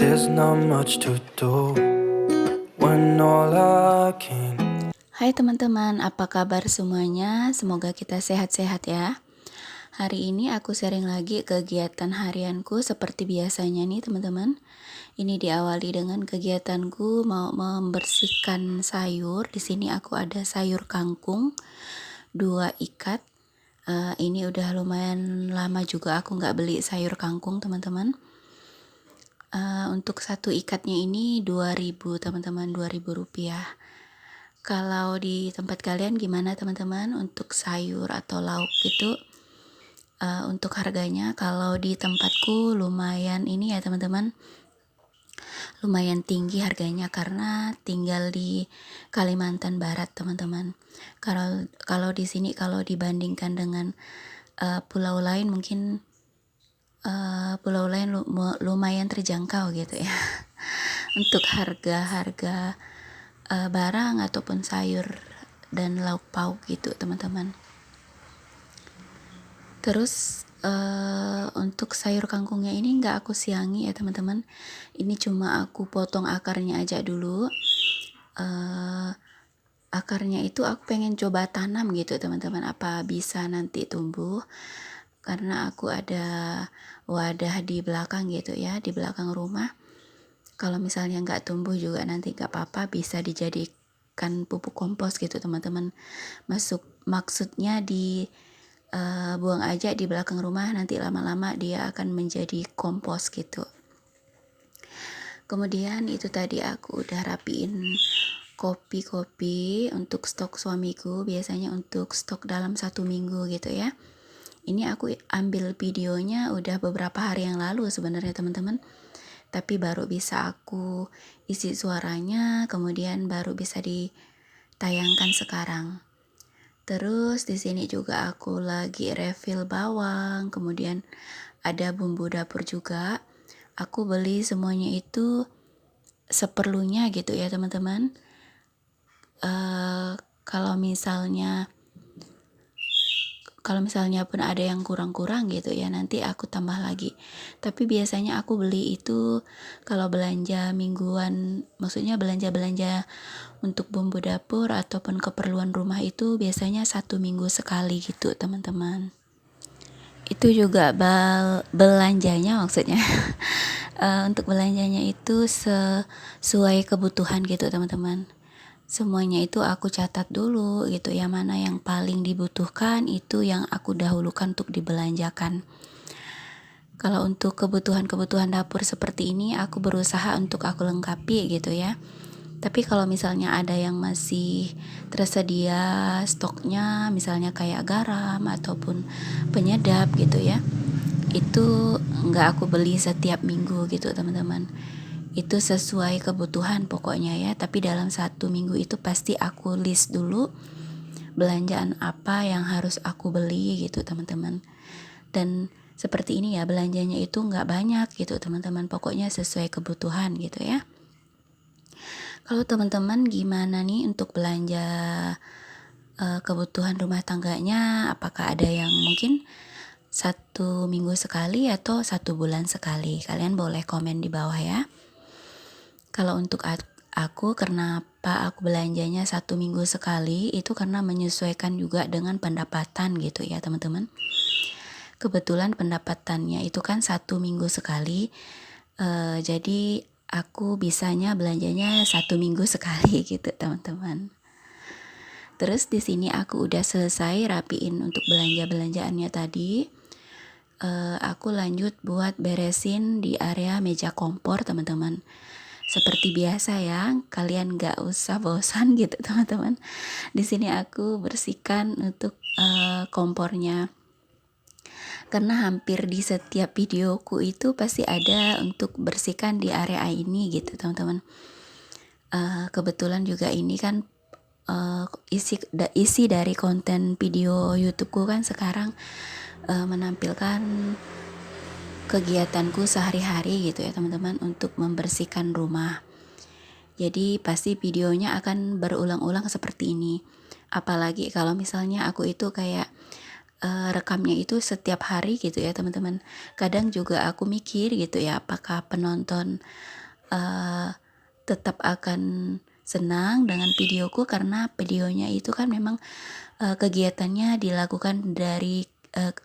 There's not much to do when all I can. Hai teman-teman, apa kabar semuanya? Semoga kita sehat-sehat ya. Hari ini aku sharing lagi kegiatan harianku seperti biasanya nih teman-teman. Ini diawali dengan kegiatanku mau membersihkan sayur. Di sini aku ada sayur kangkung 2 ikat. Ini udah lumayan lama juga aku nggak beli sayur kangkung teman-teman. Untuk satu ikatnya ini 2000 teman-teman, 2000 rupiah. Kalau di tempat kalian gimana teman-teman untuk sayur atau lauk gitu? Untuk harganya kalau di tempatku lumayan ini ya teman-teman, lumayan tinggi harganya karena tinggal di Kalimantan Barat teman-teman. Kalau di sini kalau dibandingkan dengan pulau lain mungkin pulau lain lumayan terjangkau gitu ya. Untuk harga-harga barang ataupun sayur dan lauk pauk gitu teman-teman. Terus untuk sayur kangkungnya ini nggak aku siangi ya teman-teman. Ini cuma aku potong akarnya aja dulu. Akarnya itu aku pengen coba tanam gitu teman-teman, apa bisa nanti tumbuh. Karena aku ada wadah di belakang gitu ya, di belakang rumah. Kalau misalnya nggak tumbuh juga nanti nggak apa-apa, bisa dijadikan pupuk kompos gitu teman-teman. Maksudnya buang aja di belakang rumah, nanti lama-lama dia akan menjadi kompos gitu. Kemudian itu tadi aku udah rapiin kopi untuk stok suamiku, biasanya untuk stok dalam 1 minggu gitu ya. Ini aku ambil videonya udah beberapa hari yang lalu sebenarnya teman-teman, tapi baru bisa aku isi suaranya, kemudian baru bisa ditayangkan sekarang. Terus di sini juga aku lagi refill bawang, kemudian ada bumbu dapur juga. Aku beli semuanya itu seperlunya gitu ya teman-teman. Kalau misalnya pun ada yang kurang-kurang gitu ya, nanti aku tambah lagi. Tapi biasanya aku beli itu kalau belanja mingguan, maksudnya belanja-belanja untuk bumbu dapur ataupun keperluan rumah itu biasanya 1 minggu sekali gitu teman-teman. Itu juga belanjanya maksudnya. Untuk belanjanya itu sesuai kebutuhan gitu teman-teman. Semuanya itu aku catat dulu gitu ya, mana yang paling dibutuhkan itu yang aku dahulukan untuk dibelanjakan. Kalau untuk kebutuhan-kebutuhan dapur seperti ini aku berusaha untuk aku lengkapi gitu ya. Tapi kalau misalnya ada yang masih tersedia stoknya, misalnya kayak garam ataupun penyedap gitu ya, itu nggak aku beli setiap minggu gitu teman-teman. Itu sesuai kebutuhan pokoknya ya, tapi dalam 1 minggu itu pasti aku list dulu belanjaan apa yang harus aku beli gitu teman-teman. Dan seperti ini ya, belanjanya itu nggak banyak gitu teman-teman, pokoknya sesuai kebutuhan gitu ya. Kalau teman-teman gimana nih untuk belanja kebutuhan rumah tangganya? Apakah ada yang mungkin 1 minggu sekali atau 1 bulan sekali? Kalian boleh komen di bawah ya. Kalau untuk aku, kenapa aku belanjanya 1 minggu sekali, itu karena menyesuaikan juga dengan pendapatan gitu ya teman-teman. Kebetulan pendapatannya itu kan 1 minggu sekali, jadi aku bisanya belanjanya 1 minggu sekali gitu teman-teman. Terus di sini aku udah selesai rapiin untuk belanja-belanjaannya tadi. Aku lanjut buat beresin di area meja kompor teman-teman. Seperti biasa ya, kalian gak usah bosan gitu teman-teman. Di sini aku bersihkan untuk kompornya. Karena hampir di setiap videoku itu pasti ada untuk bersihkan di area ini gitu teman-teman. Kebetulan juga ini kan isi dari konten video YouTubeku kan sekarang menampilkan kegiatanku sehari-hari gitu ya teman-teman, untuk membersihkan rumah. Jadi pasti videonya akan berulang-ulang seperti ini. Apalagi kalau misalnya aku itu kayak rekamnya itu setiap hari gitu ya teman-teman. Kadang juga aku mikir gitu ya, apakah penonton tetap akan senang dengan videoku, karena videonya itu kan memang kegiatannya dilakukan dari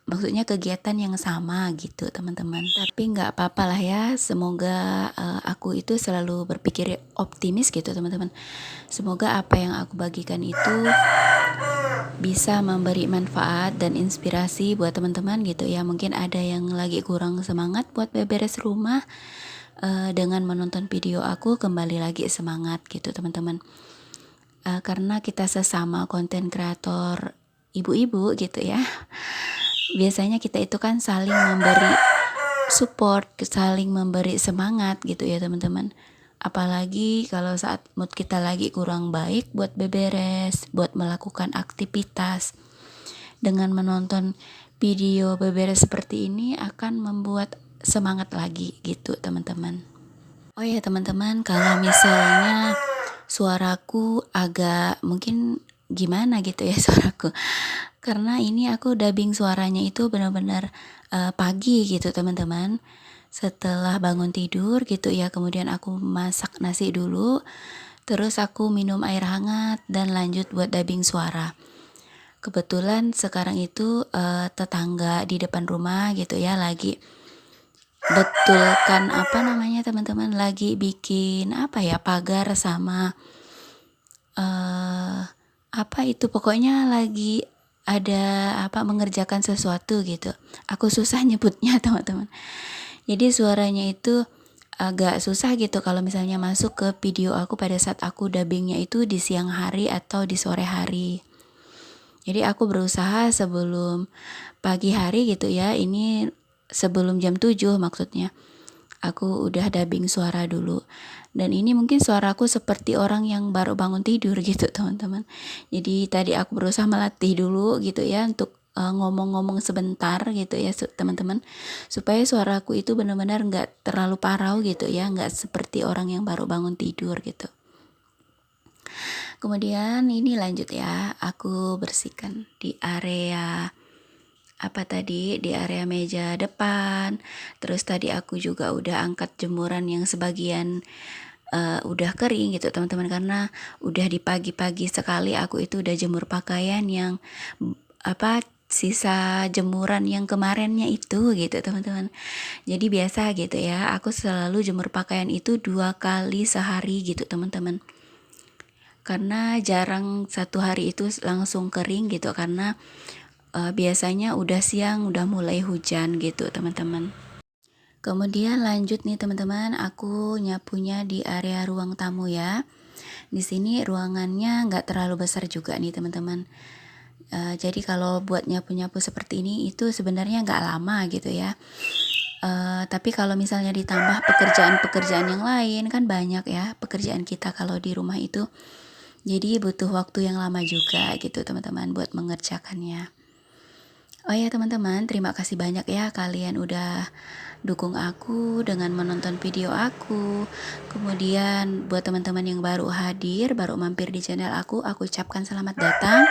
maksudnya kegiatan yang sama gitu teman-teman. Tapi nggak apa-apa lah ya, semoga aku itu selalu berpikir optimis gitu teman-teman. Semoga apa yang aku bagikan itu bisa memberi manfaat dan inspirasi buat teman-teman gitu ya. Mungkin ada yang lagi kurang semangat buat beberes rumah, dengan menonton video aku kembali lagi semangat gitu teman-teman. Karena kita sesama konten kreator ibu-ibu gitu ya, biasanya kita itu kan saling memberi support, saling memberi semangat gitu ya teman-teman. Apalagi kalau saat mood kita lagi kurang baik buat beberes, buat melakukan aktivitas. Dengan menonton video beberes seperti ini akan membuat semangat lagi gitu teman-teman. Oh ya teman-teman, kalau misalnya suaraku agak mungkin gimana gitu ya suaraku, karena ini aku dubbing suaranya itu benar-benar pagi gitu teman-teman. Setelah bangun tidur gitu ya, kemudian aku masak nasi dulu, terus aku minum air hangat dan lanjut buat dubbing suara. Kebetulan sekarang itu tetangga di depan rumah gitu ya lagi betulkan apa namanya teman-teman, lagi bikin apa ya, pagar sama apa itu, pokoknya lagi ada apa, mengerjakan sesuatu gitu. Aku susah nyebutnya teman-teman. Jadi suaranya itu agak susah gitu kalau misalnya masuk ke video aku pada saat aku dubbingnya itu di siang hari atau di sore hari. Jadi aku berusaha sebelum pagi hari gitu ya, ini sebelum jam 7 maksudnya. Aku udah dubbing suara dulu. Dan ini mungkin suaraku seperti orang yang baru bangun tidur gitu teman-teman. Jadi tadi aku berusaha melatih dulu gitu ya untuk ngomong-ngomong sebentar gitu ya teman-teman, supaya suaraku itu benar-benar nggak terlalu parau gitu ya, nggak seperti orang yang baru bangun tidur gitu. Kemudian ini lanjut ya, aku bersihkan di area apa tadi, di area meja depan. Terus tadi aku juga udah angkat jemuran yang sebagian udah kering gitu teman-teman, karena udah di pagi-pagi sekali aku itu udah jemur pakaian yang apa, sisa jemuran yang kemarinnya itu gitu teman-teman. Jadi biasa gitu ya, aku selalu jemur pakaian itu 2 kali sehari gitu teman-teman, karena jarang satu hari itu langsung kering gitu, karena biasanya udah siang udah mulai hujan gitu teman-teman. Kemudian lanjut nih teman-teman, aku nyapunya di area ruang tamu ya. Di sini ruangannya nggak terlalu besar juga nih teman-teman. Jadi kalau buat nyapu-nyapu seperti ini itu sebenarnya nggak lama gitu ya. Tapi kalau misalnya ditambah pekerjaan-pekerjaan yang lain, kan banyak ya pekerjaan kita kalau di rumah itu. Jadi butuh waktu yang lama juga gitu teman-teman buat mengerjakannya. Oh ya teman-teman, terima kasih banyak ya kalian udah dukung aku dengan menonton video aku. Kemudian buat teman-teman yang baru hadir, baru mampir di channel aku ucapkan selamat datang.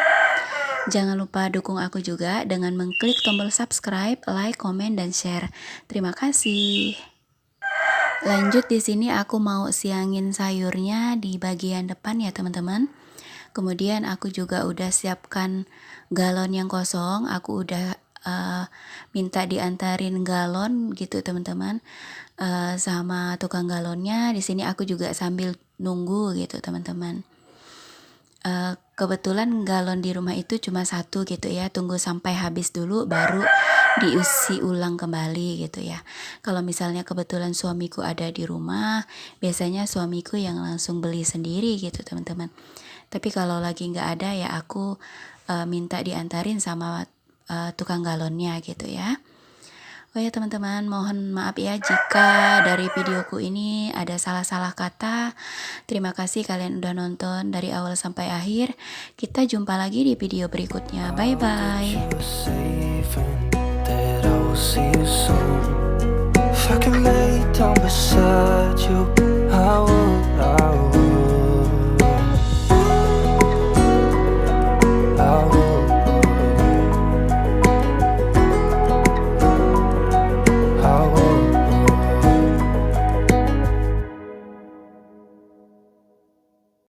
Jangan lupa dukung aku juga dengan mengklik tombol subscribe, like, komen, dan share. Terima kasih. Lanjut di sini aku mau siangin sayurnya di bagian depan ya teman-teman. Kemudian aku juga udah siapkan galon yang kosong. Aku udah minta diantarin galon gitu teman-teman, sama tukang galonnya. Di sini aku juga sambil nunggu gitu teman-teman. Kebetulan galon di rumah itu cuma satu gitu ya. Tunggu sampai habis dulu baru diisi ulang kembali gitu ya. Kalau misalnya kebetulan suamiku ada di rumah, biasanya suamiku yang langsung beli sendiri gitu teman-teman. Tapi kalau lagi nggak ada ya aku minta diantarin sama tukang galonnya gitu ya. Oh ya teman-teman, mohon maaf ya jika dari videoku ini ada salah-salah kata. Terima kasih kalian udah nonton dari awal sampai akhir. Kita jumpa lagi di video berikutnya. Bye bye. You were saving that I will see you soon. If I can lay down beside